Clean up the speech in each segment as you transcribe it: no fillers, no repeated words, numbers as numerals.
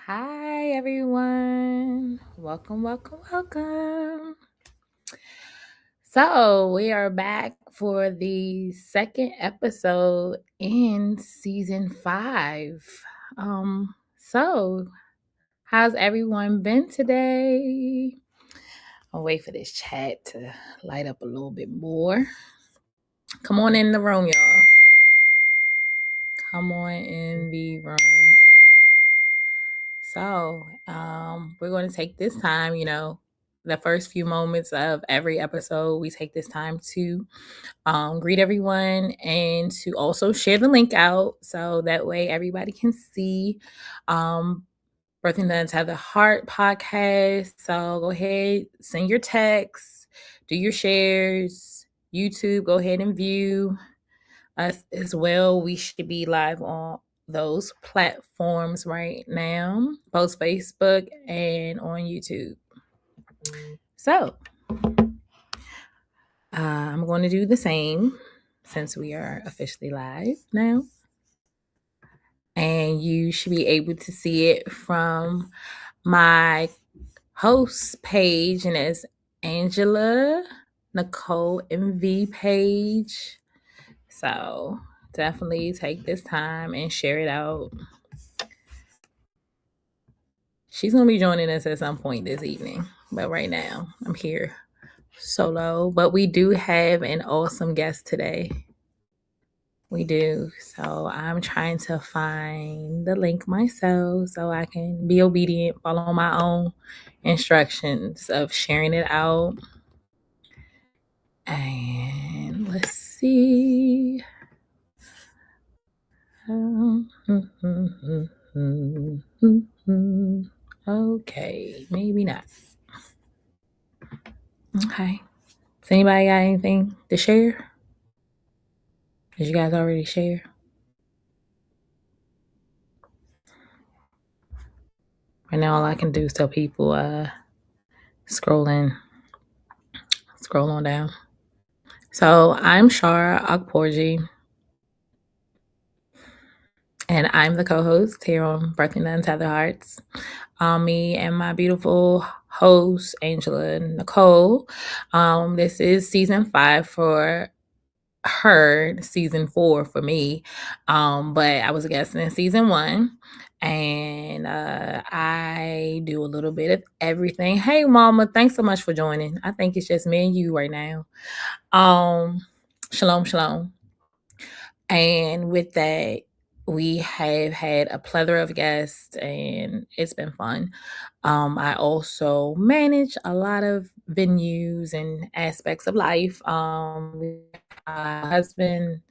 Hi, everyone. Welcome. So, we are back for the second episode in season 5. So, how's everyone been today? I'll wait for this chat to light up a little bit more. Come on in the room, y'all. Come on in the room. So, we're going to take this time, the first few moments of every episode, we take this time to greet everyone and to also share the link out so that way everybody can see Birthing the Untethered Heart podcast. So go ahead, send your texts, do your shares. YouTube, go ahead and view us as well. We should be live on those platforms right now, both Facebook and on YouTube. So I'm going to do the same since we are officially live now. And you should be able to see it from my host page, and it's Angela Nicole MV page. So definitely take this time and share it out. She's going to be joining us at some point this evening. But right now, I'm here solo. But we do have an awesome guest today. We do. So I'm trying to find the link myself so I can be obedient, follow my own instructions of sharing it out. And let's see. Okay, maybe not. Okay. Does anybody got anything to share? Did you guys already share? Right now, all I can do is tell people scroll on down. So I'm Shara Akporji, and I'm the co-host here on Birthing the Untethered Hearts. Me and my beautiful host, Angela Nicole. This is season 5 for her, season 4 for me. But I was a guest in season 1. And I do a little bit of everything. Hey, Mama, thanks so much for joining. I think it's just me and you right now. Shalom. And with that, we have had a plethora of guests and it's been fun. I also manage a lot of venues and aspects of life. My husband,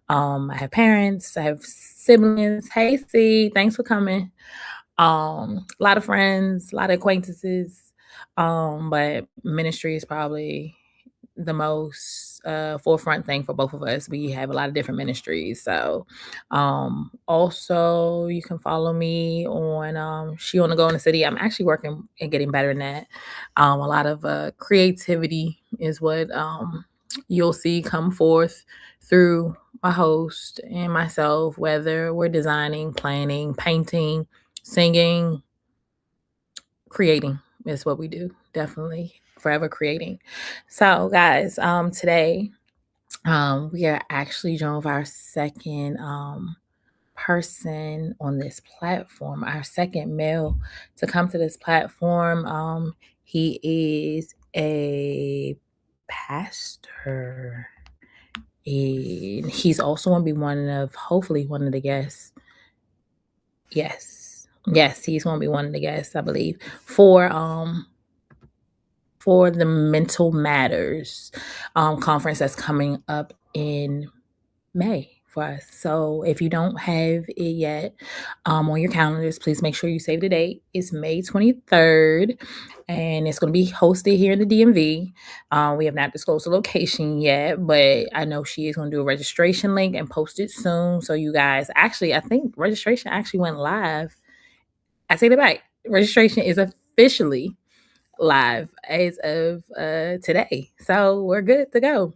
I have parents, I have siblings. Hey, C, thanks for coming. A lot of friends, a lot of acquaintances. But ministry is probably the most forefront thing for both of us. We have a lot of different ministries. So also you can follow me on She on the Go in the City. I'm actually working and getting better in that. A lot of creativity is what you'll see come forth through my host and myself, whether we're designing, planning, painting, singing, creating is what we do. Definitely forever creating. So guys, today we are actually joined with our second person on this platform, our second male to come to this platform. He is a pastor, and he's also going to be hopefully one of the guests. Yes, he's going to be one of the guests, I believe, for the Mental Matters conference that's coming up in May for us. So if you don't have it yet on your calendars, please make sure you save the date. It's May 23rd, and it's going to be hosted here in the DMV. We have not disclosed the location yet, but I know she is going to do a registration link and post it soon. So you guys, actually, I think registration actually went live. I take it back. Registration is officially live as of today. So we're good to go.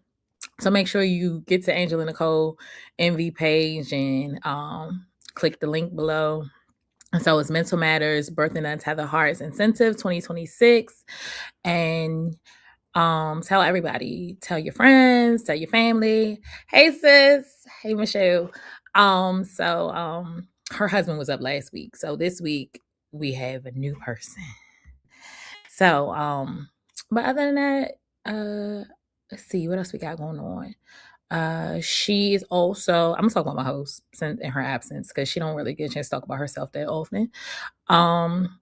So make sure you get to Angela Nicole MV page and click the link below And so it's Mental Matters, Birthing Untethered Hearts Incentive 2026. And tell everybody, tell your friends, tell your family. Hey sis, hey Michelle. Her husband was up last week. So this week we have a new person. So but other than that, let's see what else we got going on. She is also, I'm gonna talk about my host since in her absence because she don't really get a chance to talk about herself that often.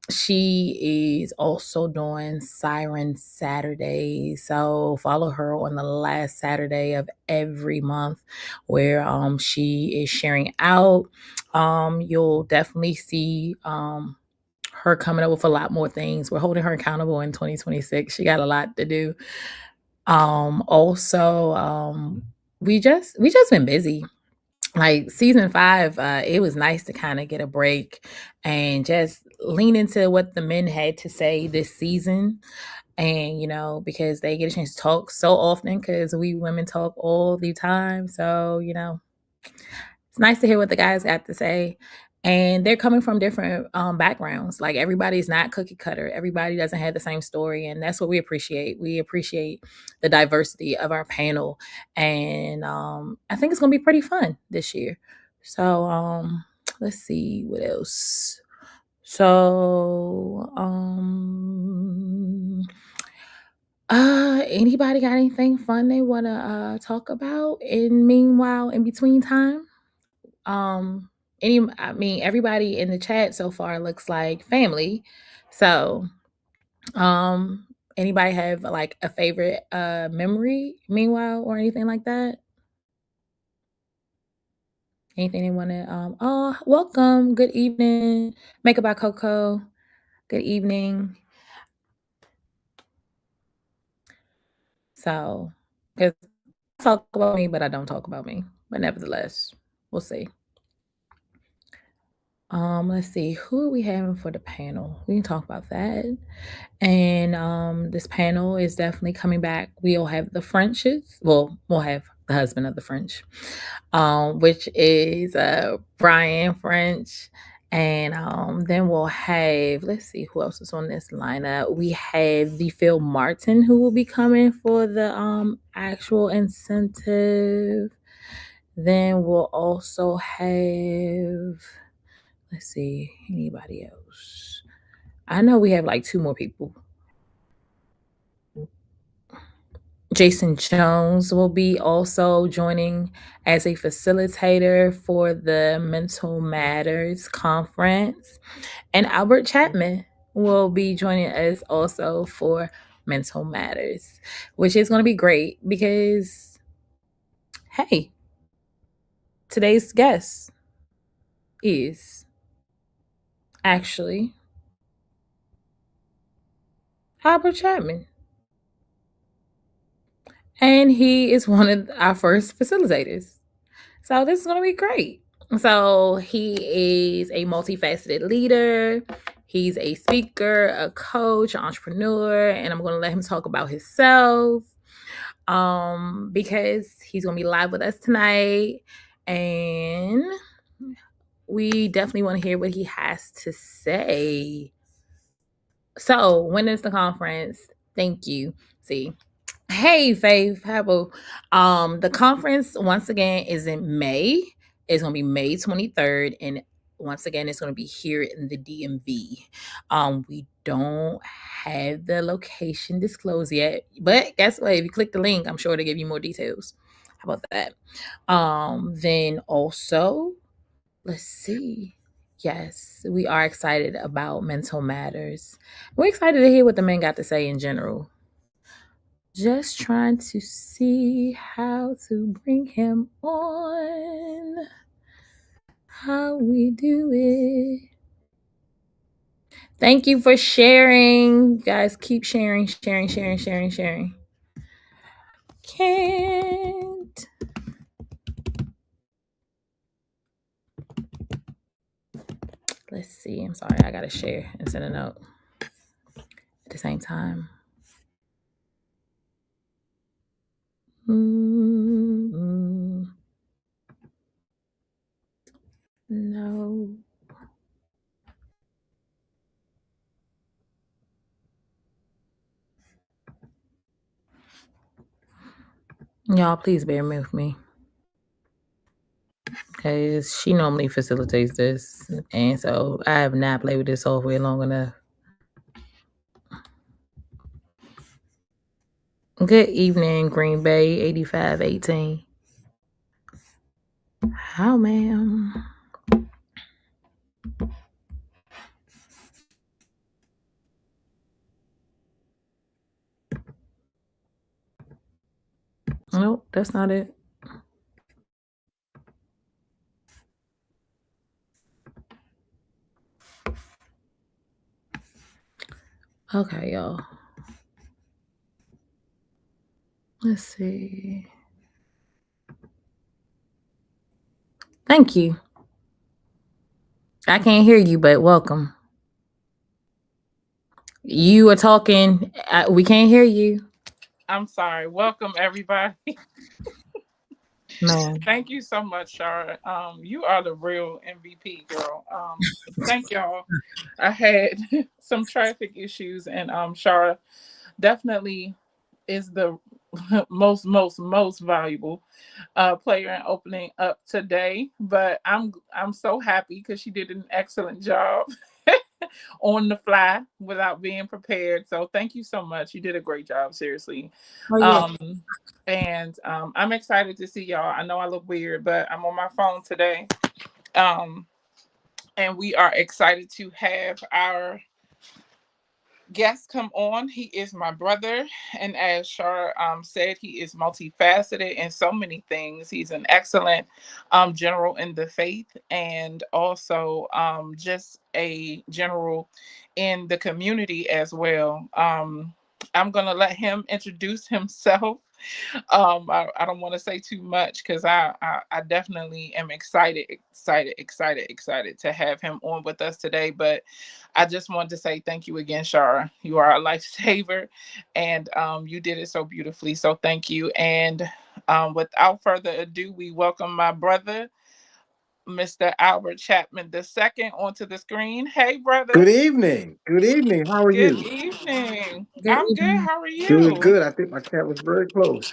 She is also doing Siren Saturday. So follow her on the last Saturday of every month where she is sharing out. You'll definitely see her coming up with a lot more things. We're holding her accountable in 2026. She got a lot to do. Also, we just been busy. Like season 5, it was nice to kind of get a break and just lean into what the men had to say this season. And because they get a chance to talk so often, because we women talk all the time. So it's nice to hear what the guys got to say. And they're coming from different backgrounds. Like everybody's not cookie cutter. Everybody doesn't have the same story. And that's what we appreciate. We appreciate the diversity of our panel. And I think it's going to be pretty fun this year. So let's see what else. So anybody got anything fun they want to talk about in between time? Everybody in the chat so far looks like family. So anybody have like a favorite memory meanwhile or anything like that? Anything they want to welcome, good evening, Makeup by Coco, good evening. So because I talk about me but I don't talk about me, but nevertheless we'll see. Let's see, who are we having for the panel? We can talk about that. And this panel is definitely coming back. We'll have the Frenches. Well, we'll have the husband of the French, which is Brian French. And then we'll have, let's see who else is on this lineup. We have the Phil Martin who will be coming for the actual incentive. Then we'll also have, let's see, anybody else. I know we have like 2 more people. Jason Jones will be also joining as a facilitator for the Mental Matters conference. And Albert Chatmon will be joining us also for Mental Matters, which is going to be great because, hey, today's guest is actually Albert Chatmon. And he is one of our first facilitators. So this is going to be great. So he is a multifaceted leader. He's a speaker, a coach, an entrepreneur, and I'm going to let him talk about himself because he's going to be live with us tonight. And we definitely want to hear what he has to say. So when is the conference? Thank you. See, hey, Faith, how the conference once again is in May. It's gonna be May 23rd, and once again, it's gonna be here in the DMV. We don't have the location disclosed yet, but guess what? If you click the link, I'm sure to give you more details. How about that? Then also, let's see. Yes, we are excited about Mental Matters. We're excited to hear what the men got to say in general. Just trying to see how to bring him on. How we do it. Thank you for sharing. Guys, keep sharing. Can't. Let's see. I'm sorry. I got to share and send a note at the same time. No. Y'all, please bear with me. Because she normally facilitates this. And so I have not played with this software long enough. Good evening, Green Bay 8518. How, ma'am? Nope, that's not it. Okay, y'all. Let's see. Thank you. I can't hear you, but welcome. You are talking. We can't hear you. I'm sorry. Welcome, everybody. Man. Thank you so much, Shara. You are the real MVP, girl. Thank y'all. I had some traffic issues, and Shara definitely is the most valuable player in opening up today. But I'm so happy because she did an excellent job on the fly without being prepared. So thank you so much. You did a great job, seriously. Oh, yeah. And I'm excited to see y'all. I know I look weird, but I'm on my phone today. Um, and we are excited to have our guest come on. He is my brother, and as Shar said, he is multifaceted in so many things. He's an excellent general in the faith, and also just a general in the community as well. I'm gonna let him introduce himself. I don't want to say too much because I definitely am excited to have him on with us today. But I just wanted to say thank you again, Shara. You are a lifesaver, and you did it so beautifully. So thank you. And without further ado, we welcome my brother, Mr. Albert Chatmon II, onto the screen. Hey, brother. Good evening. Good evening. How are Good you? evening. Good I'm good. evening. How are Good, you? good. I think my cat was very close.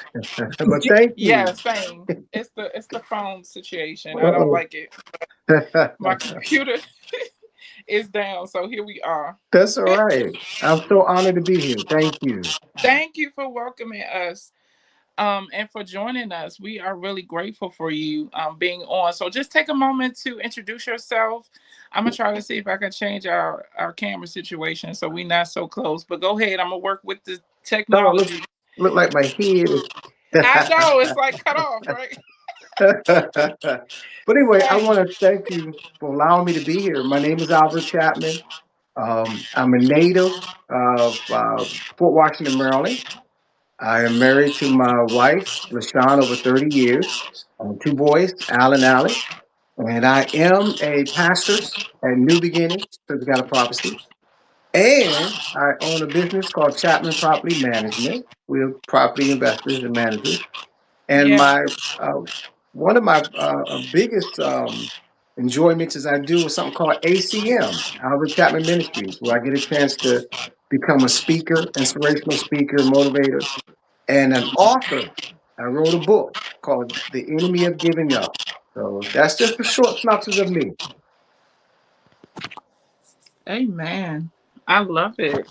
But thank Yeah, you. same. It's the phone situation. I don't Uh-oh. like it. My computer is down, so here we are. That's all right. I'm so honored to be here. Thank you. Thank you for welcoming us. And for joining us. We are really grateful for you being on. So just take a moment to introduce yourself. I'm gonna try to see if I can change our camera situation so we not so close. But go ahead. I'm gonna work with the Oh, technology. look like my head is. I know it's like cut off, right? But anyway, I Hey. want to thank you for allowing me to be here. My name is Albert Chapman. I'm a native of Fort Washington, Maryland. I am married to my wife, LaShawn, over 30 years. Two boys, Al and Alex. And I am a pastor at New Beginnings, Church of Prophecy. And I own a business called Chapman Property Management. We're property investors and managers. And Yeah. my one of my biggest enjoyments is I do something called ACM, Albert Chapman Ministries, where I get a chance to become a speaker, inspirational speaker, motivator, and an author. I wrote a book called The Enemy of Giving Up. So that's just a short synopsis of me. Amen. I love it.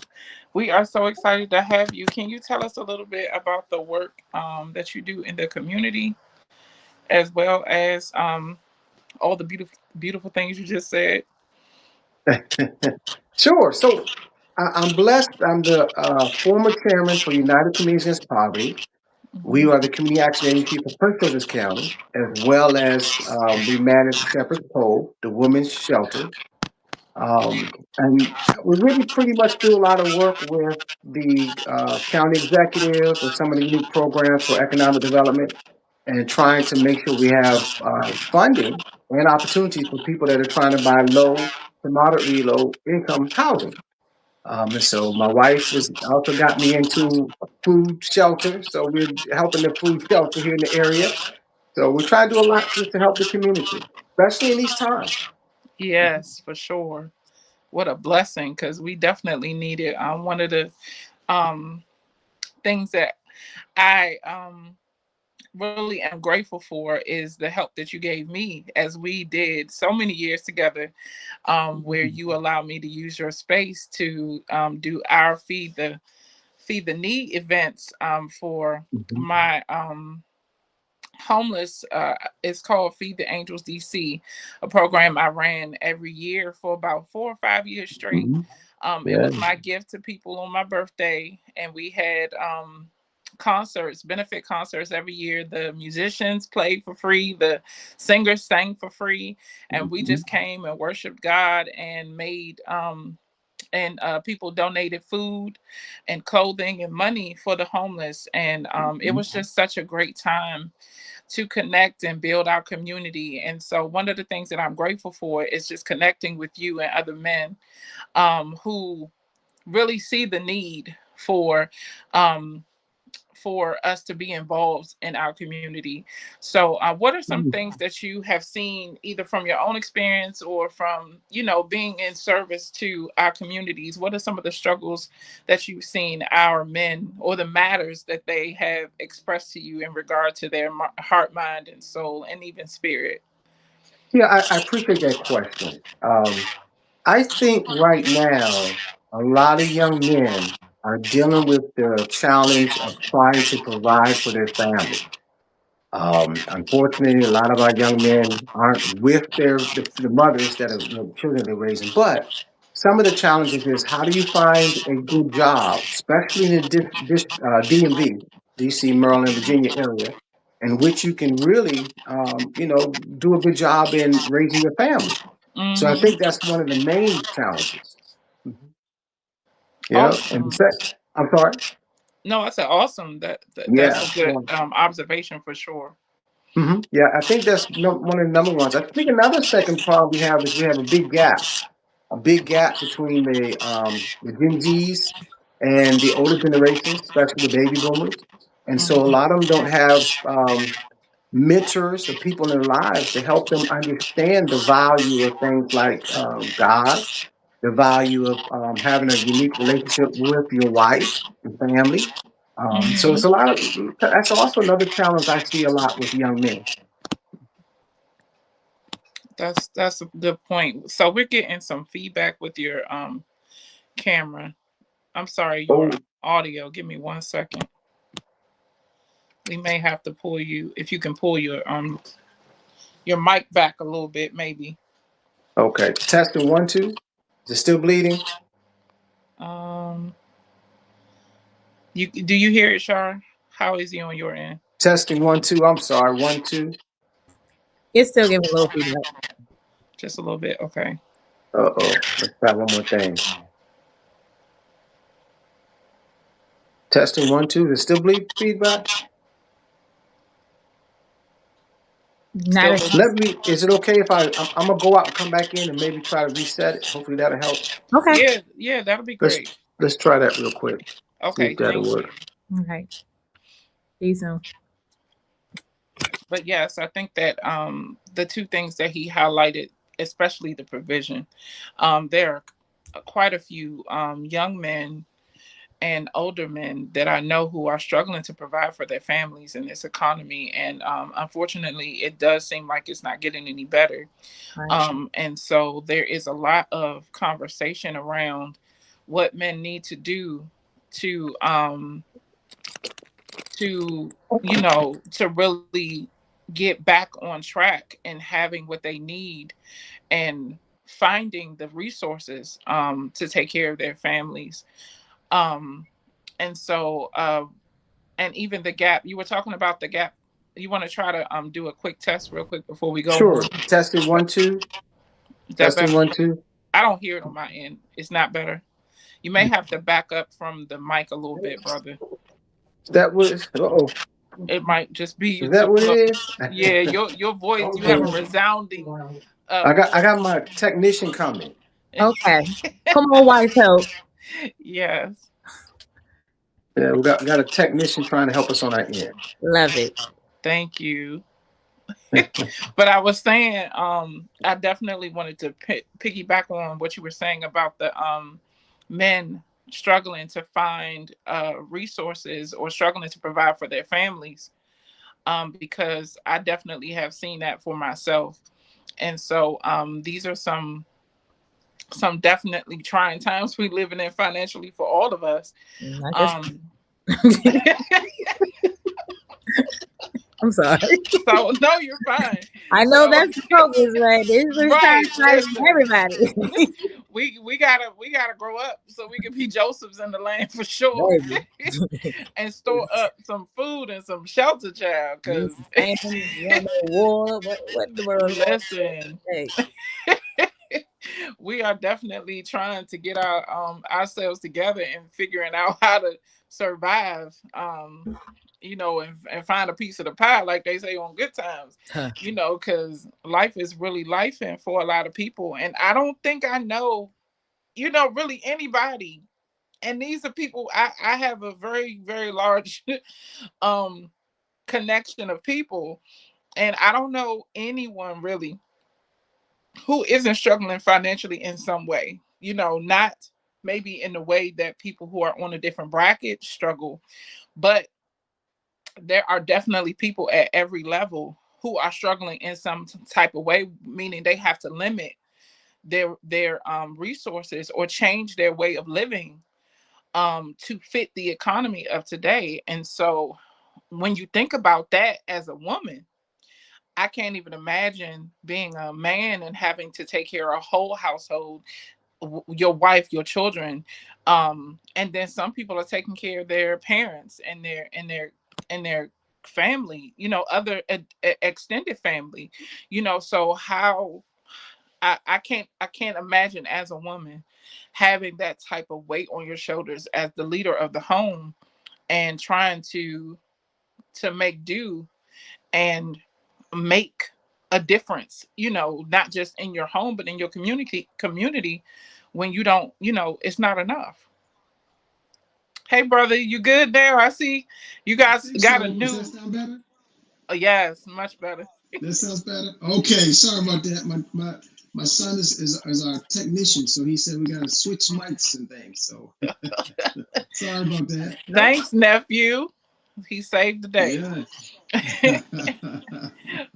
We are so excited to have you. Can you tell us a little bit about the work that you do in the community, as well as all the beautiful things you just said? Sure. So I'm blessed. I'm the former chairman for United Communities Against Poverty. We Mhm. are the community action agency for Prince George's County, as well as we manage Shepherd's Cove, the women's shelter. And we really pretty much do a lot of work with the county executive and some of the unique programs for economic development and trying to make sure we have funding and opportunities for people that are trying to buy low to moderately low income housing. And so my wife was also got me into a food shelter. So we're helping the food shelter here in the area. So we try to do a lot just to help the community, especially in these times. Yes, for sure. What a blessing, because we definitely need it. One of the um, things that I really am grateful for is the help that you gave me as we did so many years together, where you allowed me to use your space to do our feed the need events for Mhm. my homeless. It's called Feed the Angels DC, a program I ran every year for about 4 or 5 years straight. Mhm. It Yeah. was my gift to people on my birthday, and we had concerts, benefit concerts every year. The musicians played for free, the singers sang for free, and we Mhm. just came and worshiped God and made and people donated food and clothing and money for the homeless. And it Mhm. was just such a great time to connect and build our community. And so, one of the things that I'm grateful for is just connecting with you and other men who really see the need um, for us to be involved in our community. So, what are some Mhm. things that you have seen either from your own experience or from, being in service to our communities? What are some of the struggles that you've seen our men or the matters that they have expressed to you in regard to their heart, mind, and soul, and even spirit? Yeah, I appreciate that question. I think right now, a lot of young men are dealing with the challenge of trying to provide for their family. Unfortunately, a lot of our young men aren't with the mothers that are children they're raising. But some of the challenges is how do you find a good job, especially in the DMV, DC, Maryland, Virginia area, in which you can really, do a good job in raising your family. So I Hmm. think that's one of the main challenges. Mhm. Yeah, and Awesome. I'm sorry. No, I said awesome. That's Yeah. a good observation for sure. Yeah, I think that's one of the number ones. I think another second problem we have is we have a big gap between the Gen Zs and the older generations, especially the baby boomers. And so a Mhm. lot of them don't have mentors or people in their lives to help them understand the value of things like God, the value of having a unique relationship with your wife and family. So it's Mhm. a lot of that's also another challenge I see a lot with young men. That's a good point. So we're getting some feedback with your camera. I'm sorry, your Oh, audio. Give me 1 second. We may have to pull you if you can pull your mic back a little bit, maybe. okay. Testing 1 2. Is it still bleeding? Um, do you hear it, Shar? How is he on your end? Testing 1 2. I'm sorry. 1 2. It's still giving a little feedback. Just a little bit. Okay. Uh-oh. Let's try one more thing. Testing 1 2. Is it still bleed feedback? Still Not a, looking. Let me. Is it okay if I'm gonna go out and come back in and maybe try to reset it? Hopefully that'll help. okay. Yeah, yeah, that'll be Let's great. let's try that real quick. See if Okay, that'll thank work. you. Okay. See you soon. But yes, I think that the two things that he highlighted, especially the provision, there are quite a few young men and older men that I know who are struggling to provide for their families in this economy, and unfortunately, it does seem like it's not getting any better. Right. And so there is a lot of conversation around what men need to do to to to really get back on track and having what they need and finding the resources to take care of their families. um and so and even the gap you were talking about, the gap. You want to try to do a quick test real quick before we go on? Sure. Testing But 1 2. is that Testing better? 1 2. I don't hear it on my end. It's not better. You may have to back up from the mic a little bit, brother. Is that what? Uh-oh. It might just be Is you that too what low. it is? Yeah, your voice, you have a resounding I got my technician coming. Okay. Come on, wife help. Yes. Yeah, we got a technician trying to help us on our end. Love it. Thank you. But I was saying, I definitely wanted to piggyback on what you were saying about the men struggling to find resources or struggling to provide for their families. because I definitely have seen that for myself. And so these are some definitely trying times we living in financially for all of us. Not just Um, I'm sorry. so no, you're fine. I know So that's the focus, right? This is right, trying to fight for listen, everybody. we gotta grow up so we can be Josephs in the land for sure, Baby. and store up some food and some shelter, child. Need Cause some family, you don't know war. What the world's going listen, on? Hey, we are definitely trying to get ourselves together and figuring out how to survive. And find a piece of the pie, like they say on Good Times. huh. Because life is really life, and for a lot of people, and I don't think I know, really anybody. And these are people I have a very, very large um connection of people, and I don't know anyone really who isn't struggling financially in some way. Not maybe in the way that people who are on a different bracket struggle, but there are definitely people at every level who are struggling in some type of way, meaning they have to limit their resources or change their way of living to fit the economy of today. And so when you think about that as a woman, I can't even imagine being a man and having to take care of a whole household, your wife, your children, and then some people are taking care of their parents and their family, other extended family, so how I can't imagine as a woman having that type of weight on your shoulders as the leader of the home and trying to make do and make a difference, not just in your home but in your community when you don't, it's not enough. Hey brother, you good there? I see you I guys think got a so. Does that new. sound better? Yes, much better. That sounds better. Okay, sorry about that. My son is our technician, so he said we got to switch mics and things. So sorry about that. Nope. Thanks, nephew. He saved the day. Yeah.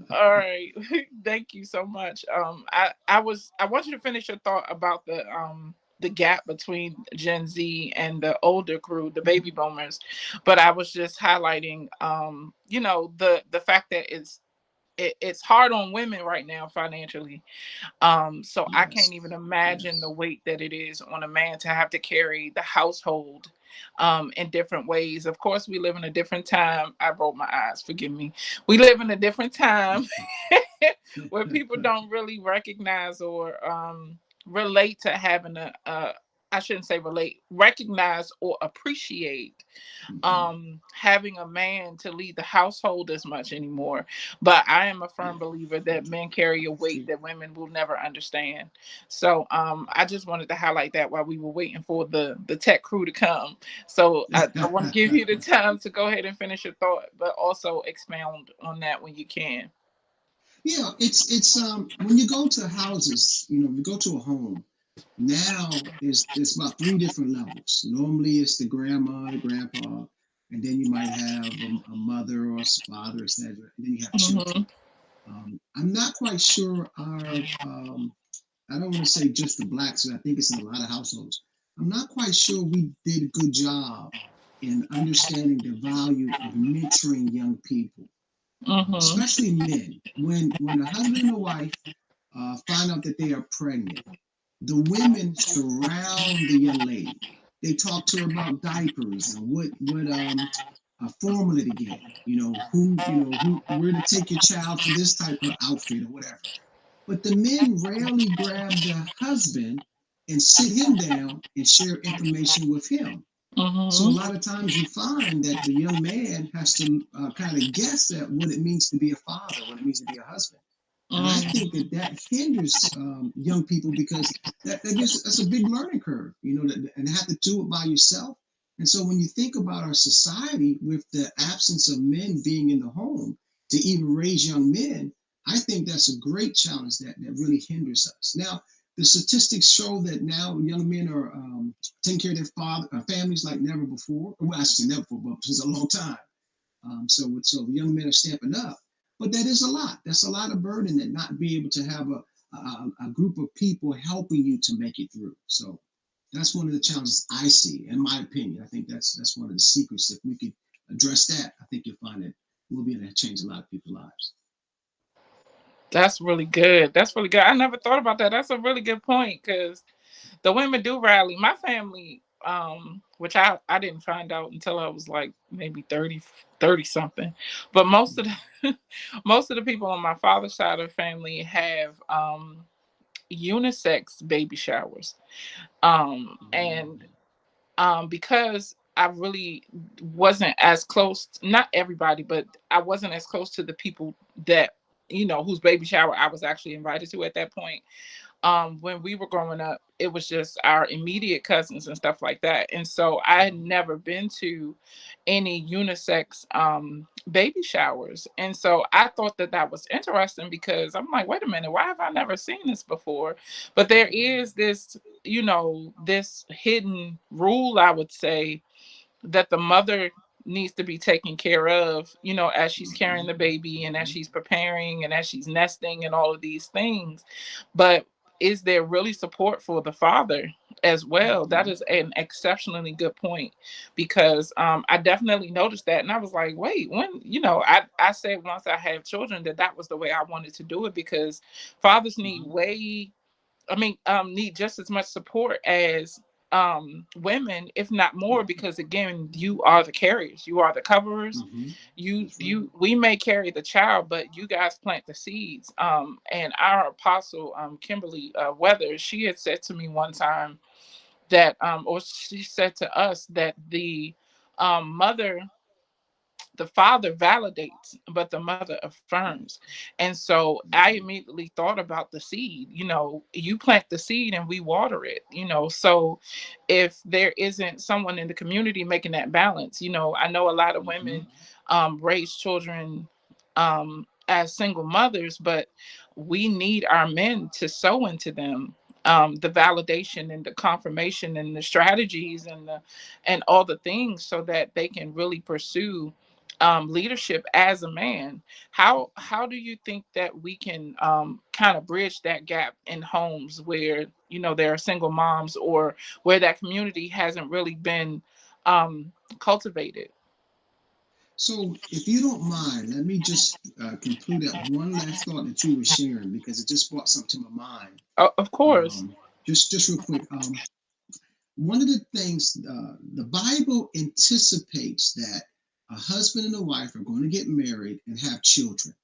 All right. Thank you so much. I want you to finish your thought about the gap between Gen Z and the older crew, the baby boomers. But I was just highlighting the fact that it's hard on women right now financially. So I can't Yes. even imagine the Yes. weight that it is on a man to have to carry the household in different ways. Of course, we live in a different time. I rolled my eyes, forgive me. We live in a different time where people don't really recognize or relate to having I shouldn't say relate, recognize or appreciate Mhm. having a man to lead the household as much anymore. But I am a Yeah. firm believer that men carry a weight that women will never understand. So I just wanted to highlight that while we were waiting for the tech crew to come. So I want to give you the time to go ahead and finish your thought, but also expound on that when you can. Yeah, it's when you go to houses, you go to a home. Now there's about three different levels. Normally it's the grandma, the grandpa, and then you might have a mother or a father, etc. And then you have children. Hmm. I'm not quite sure our I don't want to say just the blacks, but I think it's in a lot of households. I'm not quite sure we did a good job in understanding the value of mentoring young people, Hmm. especially men. When a husband and a wife find out that they are pregnant, the women surround the young lady. They talk to her about diapers and what a formula to get. Who where to take your child for this type of outfit or whatever. But the men rarely grab the husband and sit him down and share information with him. So a Hmm. lot of times you find that the young man has to kind of guess at what it means to be a father, what it means to be a husband. And I think that that hinders young people because that's a big learning curve, and have to do it by yourself. And so when you think about our society with the absence of men being in the home to even raise young men, I think that's a great challenge that really hinders us. Now, the statistics show that now young men are taking care of their families like never before. Well, I should say never before, but since a long time. So young men are stepping up, but that is a lot. That's a lot of burden, that not be able to have a group of people helping you to make it through. So that's one of the challenges I see, in my opinion. I think that's one of the secrets. If we could address that, I think you'll find that we'll be able to change a lot of people's lives. That's really good. That's really good. I never thought about that. That's a really good point, because the women do rally. My family, which I didn't find out until I was like maybe 30 something. But most of the most of the people on my father's side of the family have unisex baby showers. And because I really wasn't as close, not everybody, but I wasn't as close to the people that, whose baby shower I was actually invited to at that point. When we were growing up, it was just our immediate cousins and stuff like that. And so I had never been to any unisex baby showers. And so I thought that that was interesting, because I'm like, wait a minute, why have I never seen this before? But there is this, this hidden rule, I would say, that the mother needs to be taken care of, as she's carrying the baby and as she's preparing and as she's nesting and all of these things. But is there really support for the father as well? That is an exceptionally good point, because I definitely noticed that. And I was like, wait, when, I said once I have children that was the way I wanted to do it, because fathers need need just as much support as women, if not more, because again, you are the carriers, you are the coverers. We may carry the child, but you guys plant the seeds. And our apostle, Kimberly Weathers, she had said to me one time that or she said to us that mother the father validates, but the mother affirms. And so I immediately thought about the seed. You plant the seed and we water it. So if there isn't someone in the community making that balance, I know a lot of women raise children as single mothers, but we need our men to sow into them the validation and the confirmation and the strategies and all the things, so that they can really pursue leadership as a man. How do you think that we can kind of bridge that gap in homes where there are single moms, or where that community hasn't really been cultivated? So, if you don't mind, let me just conclude that one last thought that you were sharing, because it just brought something to my mind. Of course. Just real quick. One of the things the Bible anticipates, that a husband and a wife are going to get married and have children.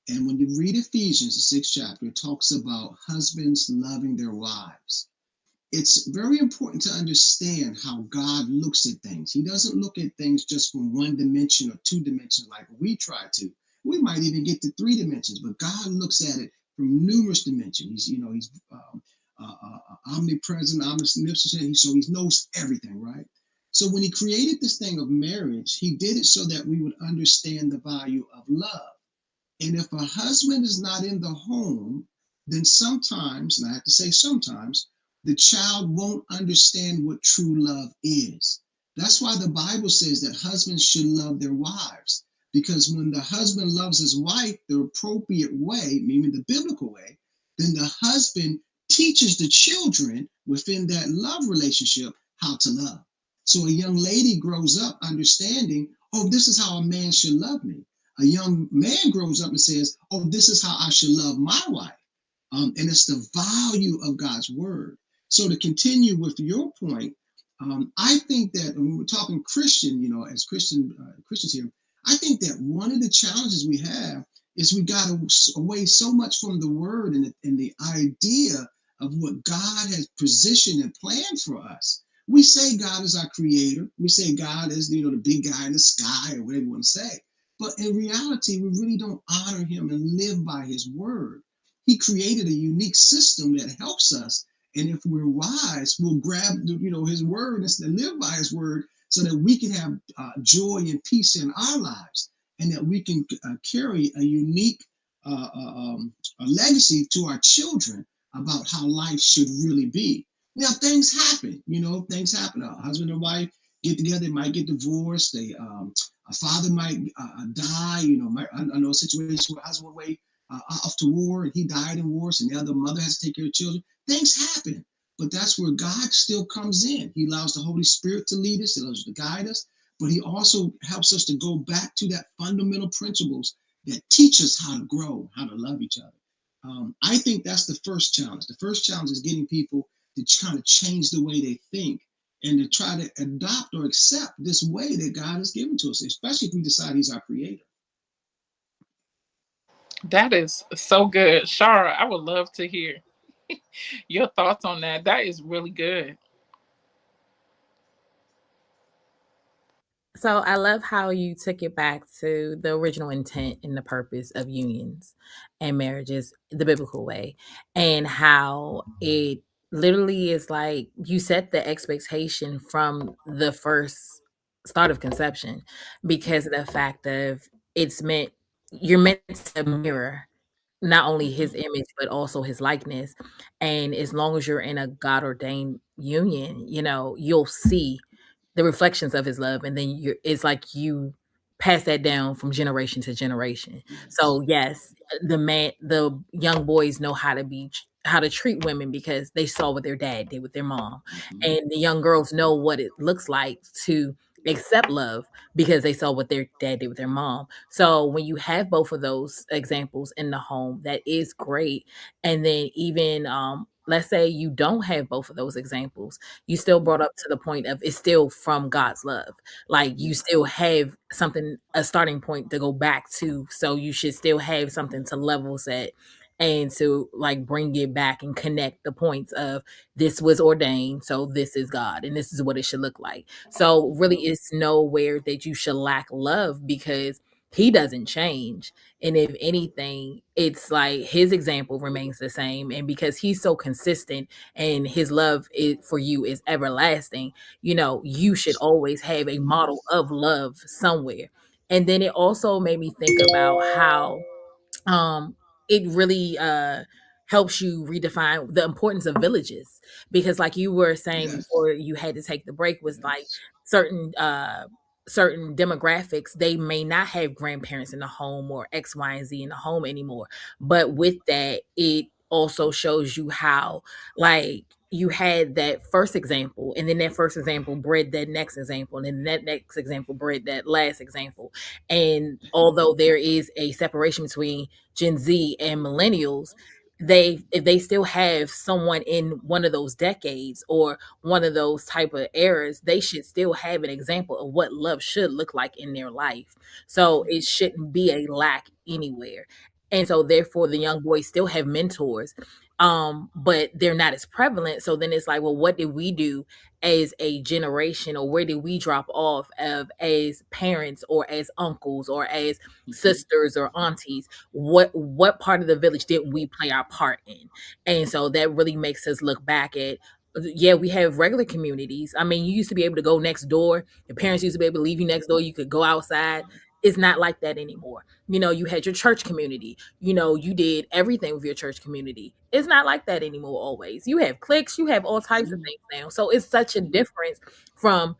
And when you read Ephesians, the 6th chapter, it talks about husbands loving their wives. It's very important to understand how God looks at things. He doesn't look at things just from one dimension or two dimensions like we try to. We might even get to three dimensions, but God looks at it from numerous dimensions. He's omnipresent, omniscient, so he knows everything, right? So when he created this thing of marriage, he did it so that we would understand the value of love. And if a husband is not in the home, then sometimes, and I have to say sometimes, the child won't understand what true love is. That's why the Bible says that husbands should love their wives, because when the husband loves his wife the appropriate way, meaning the biblical way, then the husband teaches the children within that love relationship how to love. So a young lady grows up understanding, oh, this is how a man should love me. A young man grows up and says, oh, this is how I should love my wife. And it's the value of God's word. So to continue with your point, I think that when we're talking Christian, as Christians here, I think that one of the challenges we have is we got away so much from the word and the idea of what God has positioned and planned for us. We say God is our creator. We say God is, the big guy in the sky, or whatever you want to say. But in reality, we really don't honor him and live by his word. He created a unique system that helps us. And if we're wise, we'll grab, his word and live by his word, so that we can have joy and peace in our lives, and that we can carry a unique a legacy to our children about how life should really be. Now, things happen, things happen. A husband and wife get together, they might get divorced. A father might die. I know a situation where a husband went away off to war and he died in war, and the other mother has to take care of children. Things happen, but that's where God still comes in. He allows the Holy Spirit to lead us, he allows to guide us, but he also helps us to go back to that fundamental principles that teach us how to grow, how to love each other. I think that's the first challenge. The first challenge is getting people to kind of change the way they think and to try to adopt or accept this way that God has given to us, especially if we decide he's our creator. That is so good. Shara, I would love to hear your thoughts on that. That is really good. So I love how you took it back to the original intent and the purpose of unions and marriages the biblical way, and how it literally is like you set the expectation from the first start of conception, because of the fact of it's meant you're meant to mirror not only his image but also his likeness. And as long as you're in a God ordained union, you'll see the reflections of his love, and then it's like you pass that down from generation to generation. Yes. So yes, the young boys know how to treat women because they saw what their dad did with their mom, Mm-hmm. and the young girls know what it looks like to accept love because they saw what their dad did with their mom. So when you have both of those examples in the home, that is great. And then even let's say you don't have both of those examples, you still brought up to the point of it's still from God's love. Like you Yeah. still have something, a starting point to go back to. So you should still have something to level set and to like bring it back and connect the points of this was ordained. So this is God and this is what it should look like. So really it's nowhere that you should lack love because he doesn't change. And if anything, it's like his example remains the same. And because he's so consistent and his love for you is everlasting, you should always have a model Yes. of love somewhere. And then it also made me think about how um it really helps you redefine the importance of villages, because like you were saying Yes. before you had to take the break, was like Yes. certain certain demographics, they may not have grandparents in the home or X, Y, and Z in the home anymore. But with that, it also shows you how, like, you had that first example, and then that first example bred that next example, and then that next example bred that last example. And although there is a separation between Gen Z and millennials, if they still have someone in one of those decades or one of those type of eras, they should still have an example of what love should look like in their life. So it shouldn't be a lack anywhere. And so therefore the young boys still have mentors, but they're not as prevalent. So then it's like, well, what did we do as a generation, or where did we drop off of as parents or as uncles or as Mm-hmm. sisters or aunties? What part of the village didn't we play our part in? And so that really makes us look back at, yeah, we have regular communities. I mean, you used to be able to go next door. Your parents used to be able to leave you next door. You could go outside. It's not like that anymore. You had your church community. You did everything with your church community. It's not like that anymore always. You have cliques, you have all types of Mm-hmm. things now. So it's such a difference from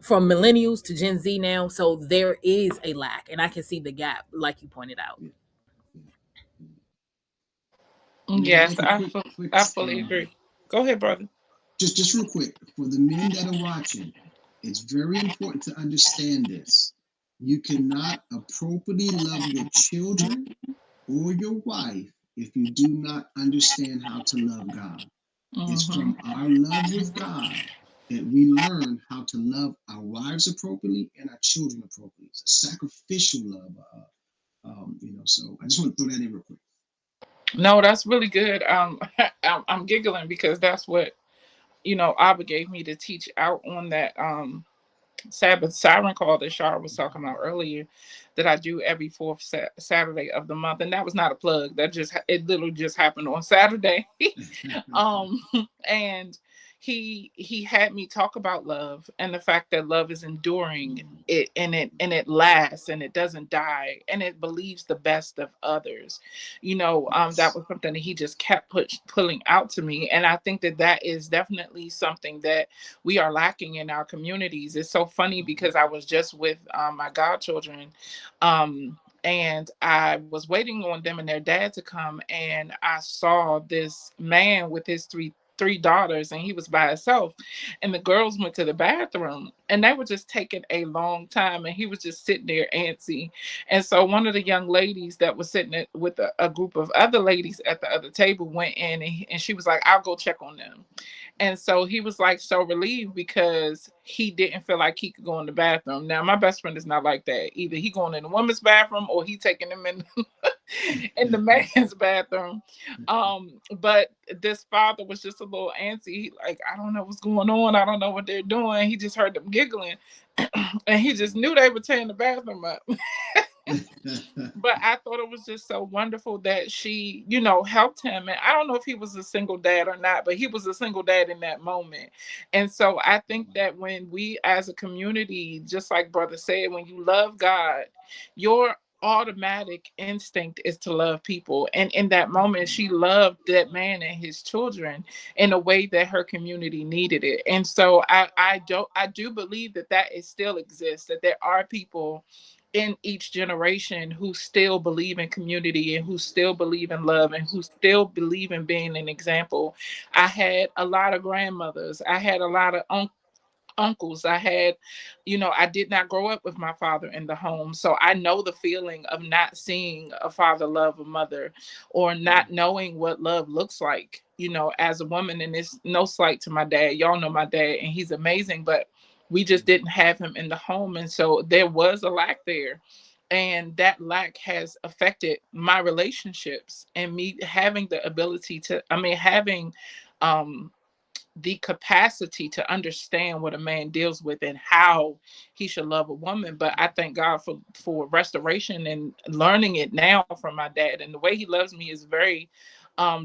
from millennials to Gen Z now. So there is a lack, and I can see the gap, like you pointed out. Yeah. Yeah. Yeah. Let me Yes, make a quick I fully agree. Go ahead, brother. just real quick for the men that are watching. It's very important to understand this. You cannot appropriately love your children or your wife if you do not understand how to love God. It's Hmm. from our love with God that we learn how to love our wives appropriately and our children appropriately. It's a sacrificial love. So I just want to throw that in real quick. No, that's really good. I'm giggling because that's what Abba gave me to teach out on that Sabbath siren call that Shar was talking about earlier, that I do every fourth Saturday of the month, and that was not a plug. That just it literally just happened on Saturday. um, and he had me talk about love and the fact that love is enduring, it lasts, and it doesn't die, and it believes the best of others. That Yes. was something that he just kept pulling out to me, and I think that that is definitely something that we are lacking in our communities. It's so funny because I was just with my godchildren, and I was waiting on them and their dad to come, and I saw this man with his three daughters, and he was by himself, and the girls went to the bathroom, and they were just taking a long time, and he was just sitting there antsy. And so one of the young ladies that was sitting with a group of other ladies at the other table went in, and she was like, "I'll go check on them." And so he was like so relieved because he didn't feel like he could go in the bathroom. Now my best friend is not like that. Either he going in the woman's bathroom or he taking them in in the man's bathroom. But this father was just a little antsy. Like, I don't know what's going on. I don't know what they're doing. He just heard them giggling, and he just knew they were tearing the bathroom up. But I thought it was just so wonderful that she, helped him. And I don't know if he was a single dad or not, but he was a single dad in that moment. And so I think that when we as a community, just like brother said, when you love God, your automatic instinct is to love people. And in that moment, she loved that man and his children in a way that her community needed it. And so I do believe that that is still exists, that there are people in each generation who still believe in community and who still believe in love and who still believe in being an example. I had a lot of grandmothers. I had a lot of uncles. I did not grow up with my father in the home. So I know the feeling of not seeing a father love a mother, or not knowing what love looks like, as a woman. And it's no slight to my dad. Y'all know my dad, and he's amazing, but we just didn't have him in the home. And so there was a lack there. And that lack has affected my relationships and me having the ability to, having um the capacity to understand what a man deals with and how he should love a woman. But I thank God for restoration and learning it now from my dad. And the way he loves me is very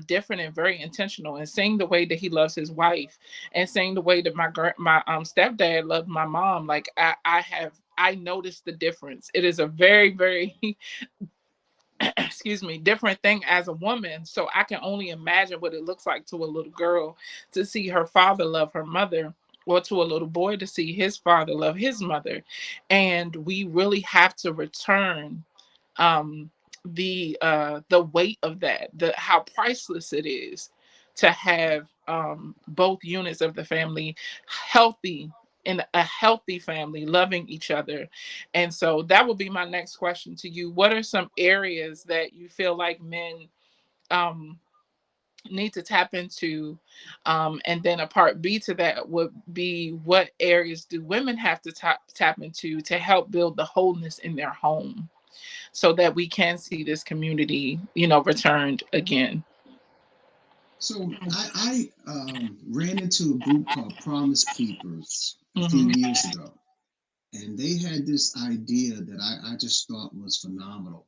different and very intentional. And seeing the way that he loves his wife, and seeing the way that my stepdad loved my mom, like I noticed the difference. It is a very, very excuse me, different thing as a woman. So I can only imagine what it looks like to a little girl to see her father love her mother, or to a little boy to see his father love his mother. And we really have to return um the weight of that, the how priceless it is to have both units of the family healthy, in a healthy family loving each other. And so that will be my next question to you. What are some areas that you feel like men um need to tap into? And then a part B to that would be, what areas do women have to tap into to help build the wholeness in their home, so that we can see this community, returned again? So I ran into a group called Promise Keepers a few Hmm. years ago, and they had this idea that I just thought was phenomenal.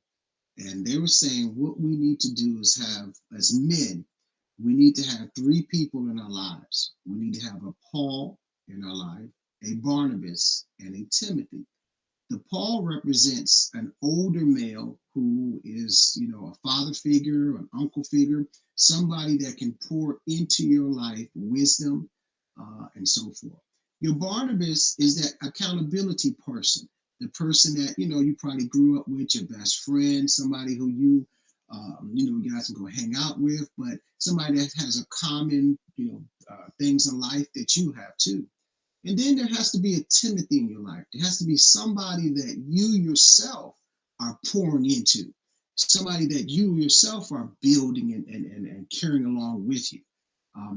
And they were saying what we need to do is have, as men, we need to have three people in our lives. We need to have a Paul in our life, a Barnabas, and a Timothy. The Paul represents an older male who is, a father figure, an uncle figure, somebody that can pour into your life wisdom and so forth. Your Barnabas is that accountability person, the person that you probably grew up with, your best friend, somebody who you guys can go hang out with, but somebody that has a common, things in life that you have too. And then there has to be a Timothy in your life. There has to be somebody that you yourself are pouring into, somebody that you yourself are building and carrying along with you.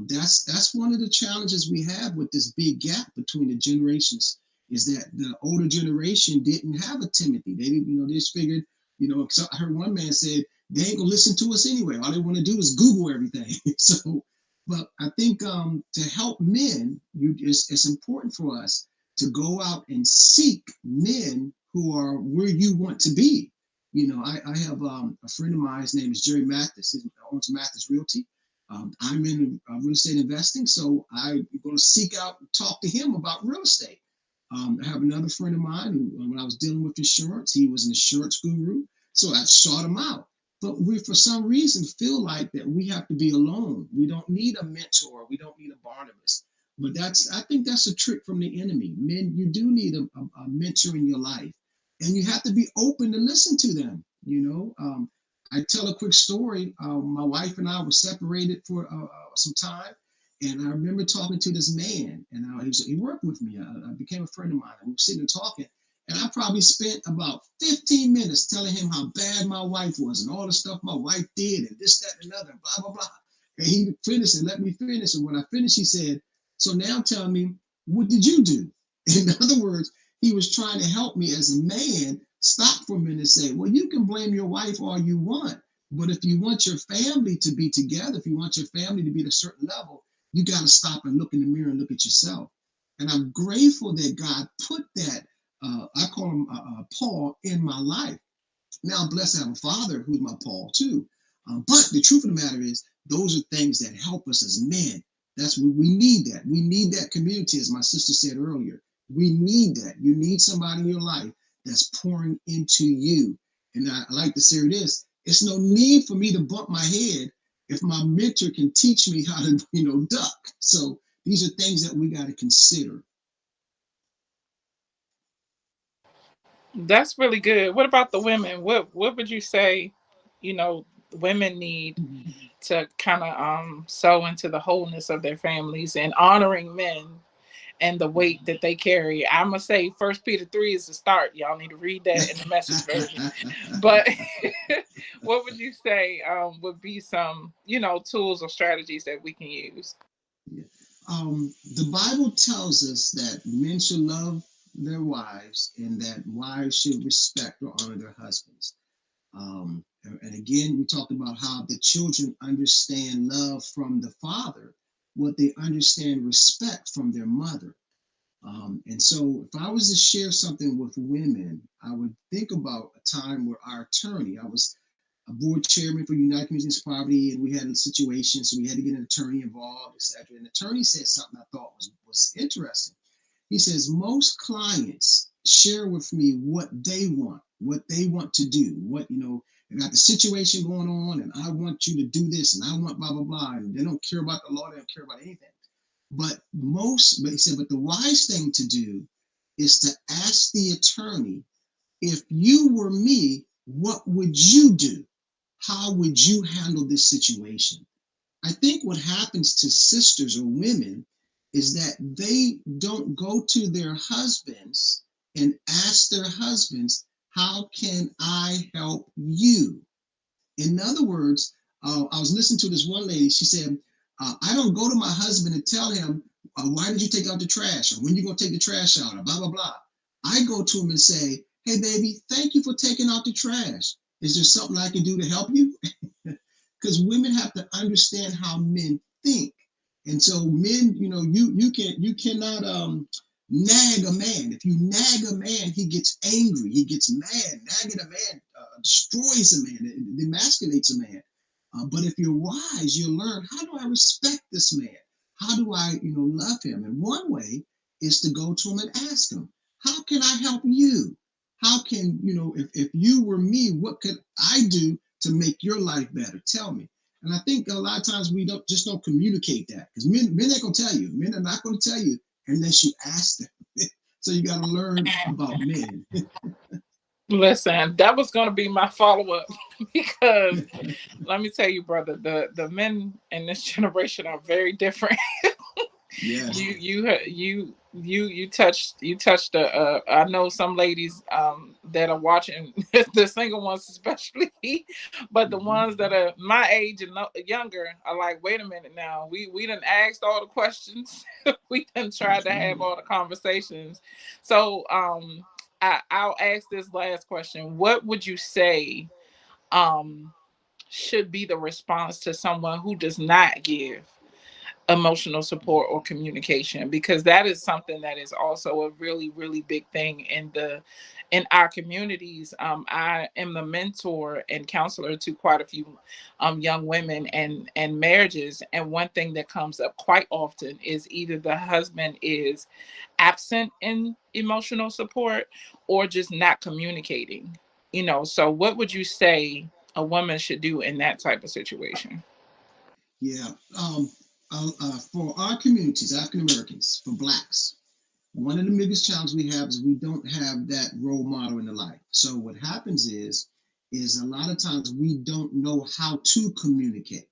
That's one of the challenges we have with this big gap between the generations, is that the older generation didn't have a Timothy. They didn't, they just figured, I heard one man said they ain't gonna listen to us anyway. All they want to do is Google everything. So but I think to help men, it's important for us to go out and seek men who are where you want to be. I have a friend of mine. His name is Jerry Mathis. He owns Mathis Realty. I'm in real estate investing, so I'm going to seek out, talk to him about real estate. I have another friend of mine who, when I was dealing with insurance, he was an insurance guru, so I sought him out. But we, for some reason, feel like that we have to be alone. We don't need a mentor. We don't need a Barnabas. But I think that's a trick from the enemy. Men, you do need a mentor in your life, and you have to be open to listen to them. I tell a quick story. My wife and I were separated for some time, and I remember talking to this man, and he worked with me. I became a friend of mine. We were sitting and talking, and I probably spent about 15 minutes telling him how bad my wife was and all the stuff my wife did and this, that, and another, and blah, blah, blah. And he finished and let me finish. And when I finished, he said, "So now tell me, what did you do?" In other words, he was trying to help me as a man stop for a minute and say, well, you can blame your wife all you want. But if you want your family to be together, if you want your family to be at a certain level, you got to stop and look in the mirror and look at yourself. And I'm grateful that God put that, I call him Paul, in my life. Now I'm blessed to have a father who's my Paul too. But the truth of the matter is, those are things that help us as men. That's what we need. That we need that community, as my sister said earlier. We need that. You need somebody in your life that's pouring into you. And I like to say this: it's no need for me to bump my head if my mentor can teach me how to, duck. So these are things that we got to consider. That's really good. What about the women? What would you say, women need to kind of sow into the wholeness of their families and honoring men and the weight that they carry? I'm gonna say First Peter 3 is the start. Y'all need to read that in the Message version. But what would you say would be some, tools or strategies that we can use? Yeah. The Bible tells us that men should love their wives and that wives should respect or honor their husbands. And again, we talked about how the children understand love from the father, what they understand respect from their mother. And so, if I was to share something with women, I would think about a time where our attorney, I was a board chairman for United Communities of Poverty, and we had a situation, so we had to get an attorney involved, etc. And the attorney said something I thought was interesting. He says, most clients share with me what they want to do, they got the situation going on, and I want you to do this, and I want blah, blah, blah. And they don't care about the law, they don't care about anything. But he said, but the wise thing to do is to ask the attorney, if you were me, what would you do? How would you handle this situation? I think what happens to sisters or women is that they don't go to their husbands and ask their husbands, how can I help you? In other words, I was listening to this one lady. She said, I don't go to my husband and tell him, why did you take out the trash? Or when you going to take the trash out? Or blah, blah, blah. I go to him and say, hey, baby, thank you for taking out the trash. Is there something I can do to help you? Because women have to understand how men think. And so men, you cannot nag a man. If you nag a man, he gets angry, he gets mad. Nagging a man destroys a man, it emasculates a man. But if you're wise, you'll learn, how do I respect this man? How do I, love him? And one way is to go to him and ask him, how can I help you? How can, if you were me, what could I do to make your life better? Tell me. And I think a lot of times we don't communicate that, because men ain't gonna tell you. Men are not gonna tell you unless you ask them. So you got to learn about men. Listen, that was going to be my follow up because let me tell you, brother, the men in this generation are very different. Yes. You touched I know some ladies that are watching the single ones especially, but the ones that are my age and younger are like, wait a minute now, we done asked all the questions, we done tried to have all the conversations. So I'll ask this last question: what would you say um should be the response to someone who does not give emotional support or communication, because that is something that is also a really really big thing in our communities. I am the mentor and counselor to quite a few young women and marriages, and one thing that comes up quite often is either the husband is absent in emotional support or just not communicating. So what would you say a woman should do in that type of situation? Yeah. For our communities, African Americans, for blacks, one of the biggest challenges we have is we don't have that role model in the life. So what happens is a lot of times we don't know how to communicate.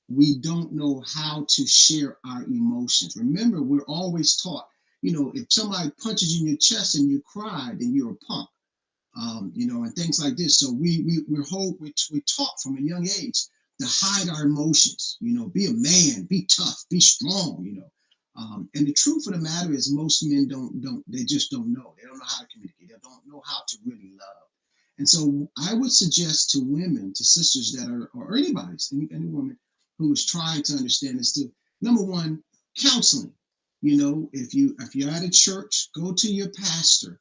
We don't know how to share our emotions. Remember, we're always taught, if somebody punches you in your chest and you cry, then you're a punk. And things like this. So we're taught from a young age to hide our emotions. Be a man, be tough, be strong. And the truth of the matter is, most men don't they just don't know. They don't know how to communicate. They don't know how to really love. And so I would suggest to women, to sisters that are, or anybody, any woman who is trying to understand this, to number one, counseling. If you're at a church, go to your pastor.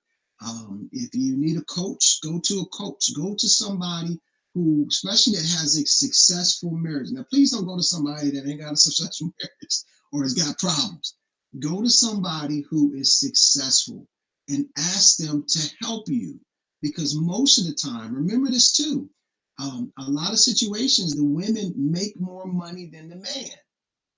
If you need a coach, go to a coach. Go to somebody who, especially that has a successful marriage. Now, please don't go to somebody that ain't got a successful marriage or has got problems. Go to somebody who is successful and ask them to help you. Because most of the time, remember this too, a lot of situations, the women make more money than the man.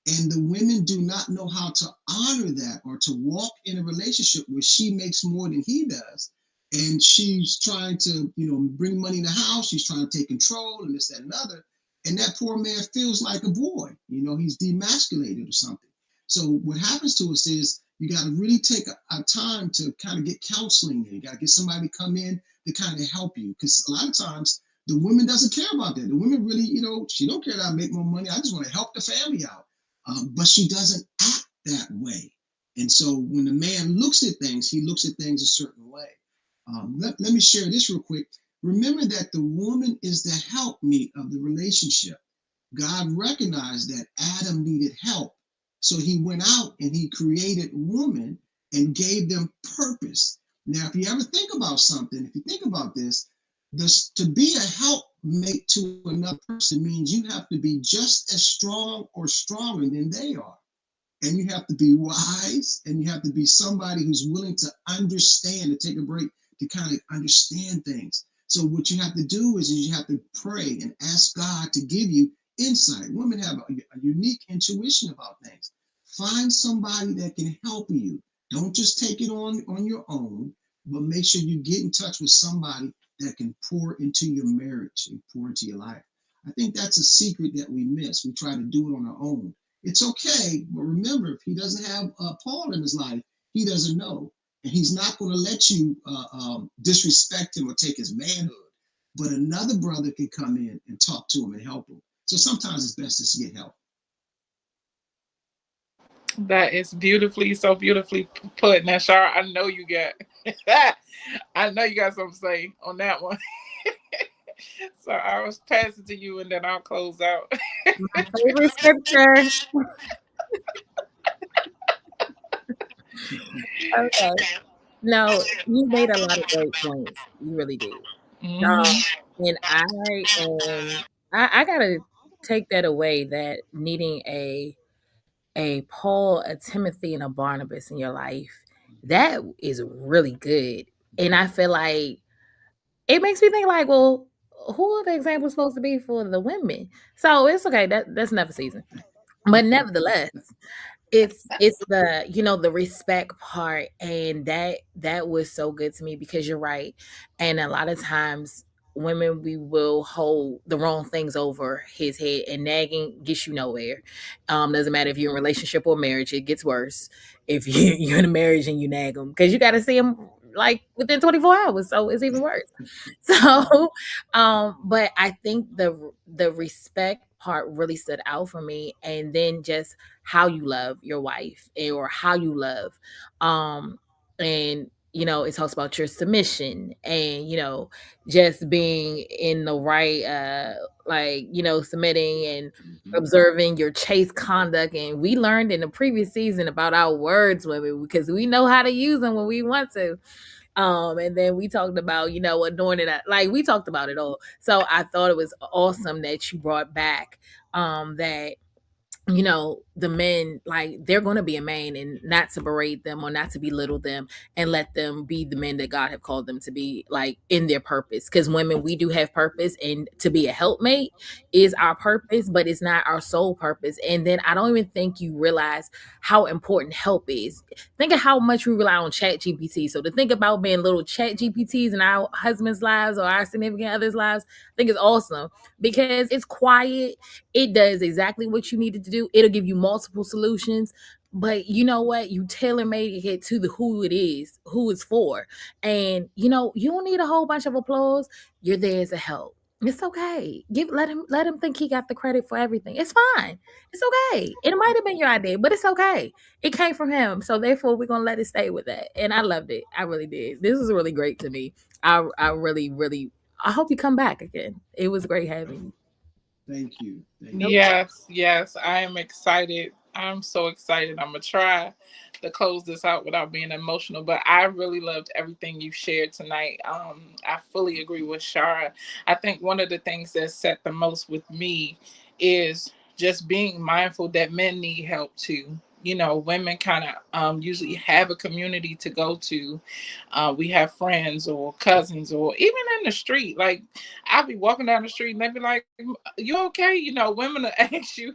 And the women do not know how to honor that or to walk in a relationship where she makes more than he does. And she's trying to, bring money in the house. She's trying to take control and this, that, and other. And that poor man feels like a boy. He's demasculated or something. So what happens to us is you got to really take a time to kind of get counseling. You got to get somebody to come in to kind of help you. Because a lot of times the woman doesn't care about that. The woman really, she don't care that I make more money. I just want to help the family out. But she doesn't act that way. And so when the man looks at things, he looks at things a certain way. Let me share this real quick. Remember that the woman is the helpmeet of the relationship. God recognized that Adam needed help. So he went out and he created woman and gave them purpose. Now, if you ever think about something, if you think about this to be a helpmate to another person means you have to be just as strong or stronger than they are. And you have to be wise, and you have to be somebody who's willing to understand, to take a break, to kind of understand things. So what you have to do is you have to pray and ask God to give you insight. Women have a unique intuition about things. Find somebody that can help you. Don't just take it on your own, but make sure you get in touch with somebody that can pour into your marriage and pour into your life. I think that's a secret that we miss. We try to do it on our own. It's okay, but remember, if he doesn't have Paul in his life, he doesn't know. And he's not going to let you disrespect him or take his manhood. But another brother can come in and talk to him and help him. So sometimes it's best just to get help. That is beautifully, so beautifully put. Now, Shara, I know you got, I know you got something to say on that one. So I was pass it to you, and then I'll close out. My favorite scripture. Okay. No, you made a lot of great points. You really did. Um, Hmm. and I gotta take that away, that needing a Paul, a Timothy, and a Barnabas in your life, that is really good. And I feel like it makes me think like, well, who are the examples supposed to be for the women? So it's okay. That's another season. But nevertheless, it's the, the respect part, and that was so good to me, because you're right. And a lot of times women, we will hold the wrong things over his head, and nagging gets you nowhere. Doesn't matter if you're in a relationship or marriage, it gets worse if you're in a marriage and you nag them, because you got to see them like within 24 hours, so it's even worse. So but I think the respect part really stood out for me, and then just how you love your wife, or how you love, um and it talks about your submission and, just being in the right, like, submitting and Mhm. observing your chaste conduct. And we learned in the previous season about our words, women, because we know how to use them when we want to. And then we talked about, anointing, like we talked about it all. So I thought it was awesome that you brought back that the men, like, they're going to be a man, and not to berate them or not to belittle them, and let them be the men that God have called them to be, like, in their purpose. Because women, we do have purpose, and to be a helpmate is our purpose, but it's not our sole purpose. And then I don't even think you realize how important help is. Think of how much we rely on Chat GPT. So to think about being little Chat GPTs in our husbands' lives or our significant others' lives, I think it's awesome, because it's quiet. It does exactly what you needed to do. It'll give you multiple solutions. But you know what? You tailor made it to the who it is, who it's for. And you don't need a whole bunch of applause. You're there as a help. It's okay. Let him think he got the credit for everything. It's fine. It's okay. It might have been your idea, but it's okay. It came from him. So therefore we're gonna let it stay with that. And I loved it. I really did. This was really great to me. I really, really, I hope you come back again. It was great having you. Thank you. Thank Nope. you. Yes, yes, I am excited. I'm so excited. I'm gonna try to close this out without being emotional, but I really loved everything you shared tonight. I fully agree with Shara. I think one of the things that set the most with me is just being mindful that men need help too. Women kind of usually have a community to go to. We have friends or cousins, or even in the street. Like, I'll be walking down the street and they be like, "You okay?" Women will ask you.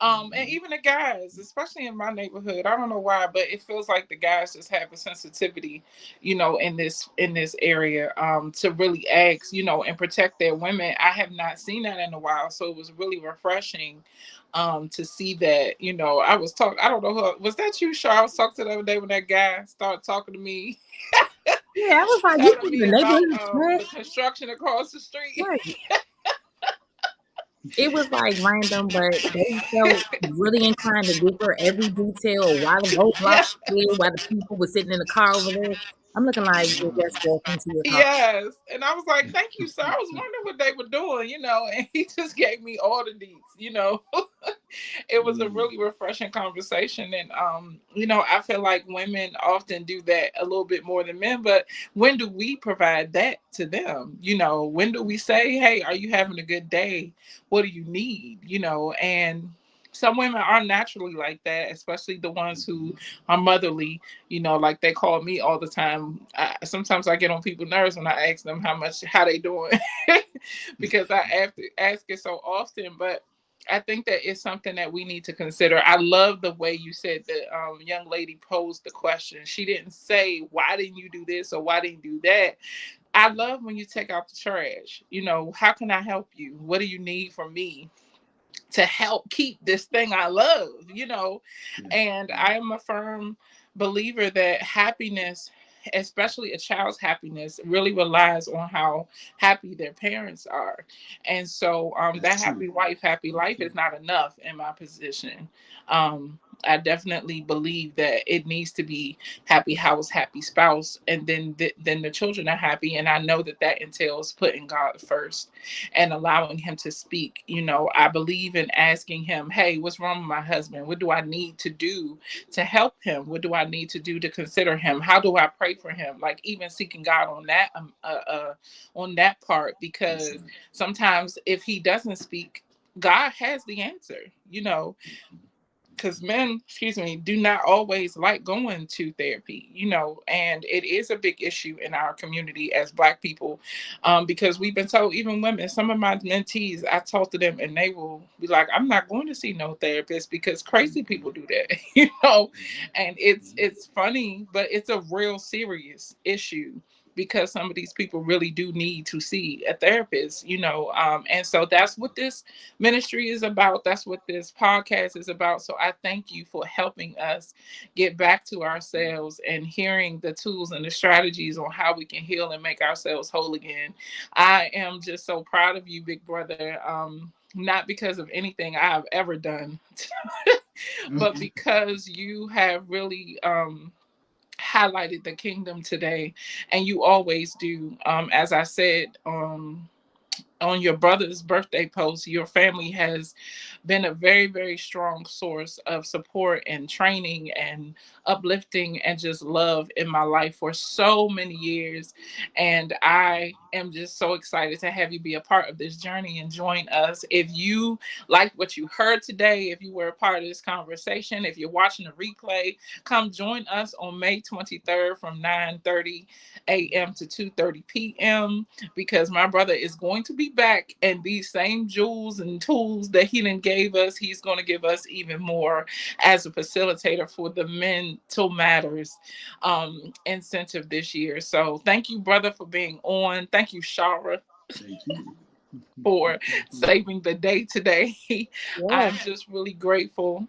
And Mhm. even the guys, especially in my neighborhood, I don't know why, but it feels like the guys just have a sensitivity, in this area, to really ask, and protect their women. I have not seen that in a while, so it was really refreshing to see that. I was talking, I don't know who was that, you Char? I was talking to the other day when that guy started talking to me, Yeah, I was like, you telling think me the about neighborhood is the trash? construction across the street. Right. It was like random, but they felt really inclined to give her every detail of why the roadblock Yeah. was there, why the people were sitting in the car over there. I'm looking like they Wow. just walked into your car. Yes. And I was like, "Thank you, sir." I was wondering what they were doing, and he just gave me all the deets. It was a Mm. really refreshing conversation. And I feel like women often do that a little bit more than men, but when do we provide that to them? When do we say, "Hey, are you having a good day? What do you need?" And some women are naturally like that, especially the ones who Mhm. are motherly, like they call me all the time. Sometimes I get on people's nerves when I ask them how they doing, because I have to ask it so often. But I think that it's something that we need to consider. I love the way you said the young lady posed the question. She didn't say, "Why didn't you do this?" or "Why didn't you do that?" I love when you take out the trash. How can I help you? What do you need from me to help keep this thing I love? Yeah. And Yeah. I am a firm believer that happiness, especially a child's happiness, really relies on how happy their parents are. And so That's that true. happy wife, happy That's life true. is not enough in my position. I definitely believe that it needs to be happy house, happy spouse, and then the children are happy. And I know that that entails putting God first and allowing him to speak. I believe in asking him, "Hey, what's wrong with my husband? What do I need to do to help him? What do I need to do to consider him? How do I pray for him?" Like, even seeking God on that part, That's because right. sometimes if he doesn't speak, God has the answer. Because men, excuse me, do not always like going to therapy, and it is a big issue in our community as Black people, because we've been told, even women, some of my mentees, I talk to them and they will be like, "I'm not going to see no therapist because crazy Mhm. people do that," and it's Mhm. it's funny, but it's a real serious issue, because some of these people really do need to see a therapist. And so that's what this ministry is about. That's what this podcast is about. So I thank you for helping us get back to Mhm. ourselves and hearing the tools and the strategies on how we can heal and make ourselves whole again. I am just so proud of you, big brother. Not because of anything I have ever done, but Mhm. because you have really highlighted the kingdom today, and you always do. As I said, on your brother's birthday post, your family has been a very, very strong source of support and training and uplifting and just love in my life for so many years. And I am just so excited to have you be a part of this journey and join us. If you like what you heard today, if you were a part of this conversation, if you're watching a replay, come join us on May 23rd from 9:30 a.m. to 2:30 p.m. because my brother is going to be back, and these same jewels and tools that he done gave us, he's going to give us even more as a facilitator for the Mental Matters incentive this year. So thank you, brother, for being on. Thank you, Shara, Thank you. for Thank you. saving the day today. I'm Yes. just really grateful.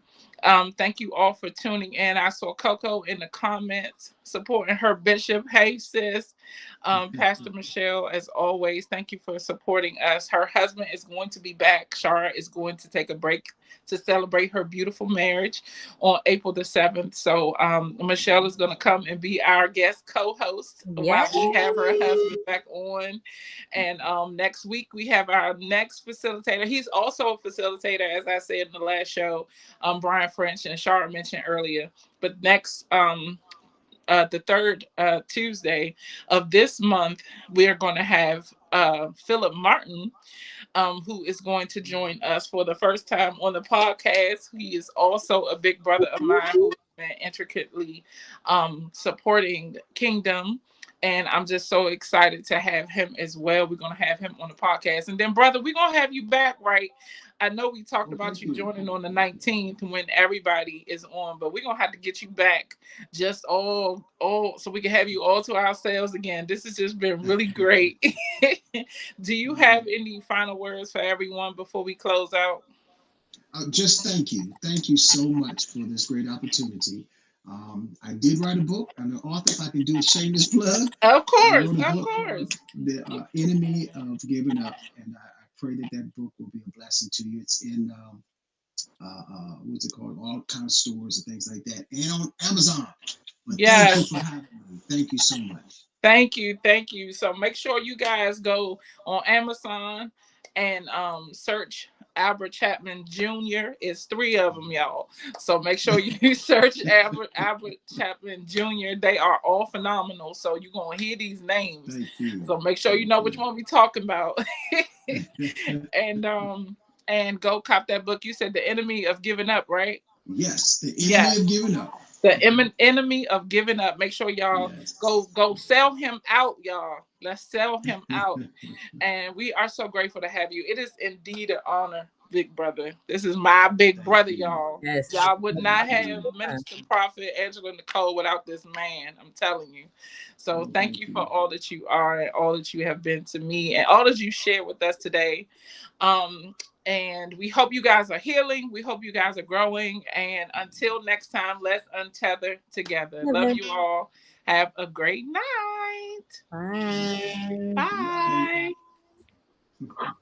Thank you all for tuning in. I saw Coco in the comments supporting her bishop. Hey, sis. Pastor Michelle, as always, thank you for supporting us. Her husband is going to be back. Shara is going to take a break to celebrate her beautiful marriage on April the 7th. So Michelle is going to come and be our guest co-host while Yes. we have her husband back on. And next week we have our next facilitator. He's also a facilitator, as I said in the last show. Brian French and Shara mentioned earlier. But next, the third Tuesday of this month, we are going to have Philip Martin, who is going to join us for the first time on the podcast. He is also a big brother of mine who has been intricately supporting Kingdom. And I'm just so excited to have him as well. We're going to have him on the podcast. And then, brother, we're going to have you back, right? I know we talked Oh, about thank you you. joining on the 19th when everybody is on, but we're going to have to get you back just all so we can have you all to ourselves again. This has just been really great. Do you have any final words for everyone before we close out? Just thank you. Thank you so much for this great opportunity. I did write a book. I'm an author. If I can do a shameless plug, Of I course, wrote a of book course. called The Enemy of Giving Up. And I pray that that book will be a blessing to you. It's in, what's it called? All kinds of stores and things like that. And on Amazon. But thank you Yes. for having me. Thank you so much. Thank you, thank you. So make sure you guys go on Amazon and search Albert Chatmon Jr. It's three of them, y'all. So make sure you search Albert Chatmon Jr. They are all phenomenal. So you're gonna hear these names. Thank you. So make sure you Thank know which you. one we talking about. and go cop that book. You said The Enemy of Giving Up, right? Yes, the enemy Yes. of giving up. The enemy of giving up. Make sure y'all Yes. go sell him out, y'all. Let's sell him out. And we are so grateful to have you. It is indeed an honor, big brother. This is my big Thank brother, you. y'all. Yes. Y'all would Thank not you. have Minister Prophet Angela Nicole without this man. I'm telling you. So Oh, thank thank you you. for all that you are and all that you have been to me and all that you shared with us today. Um, and we hope you guys are healing. We hope you guys are growing. And until next time, let's untether together. Love you all. Have a great night. Bye. Bye. Bye.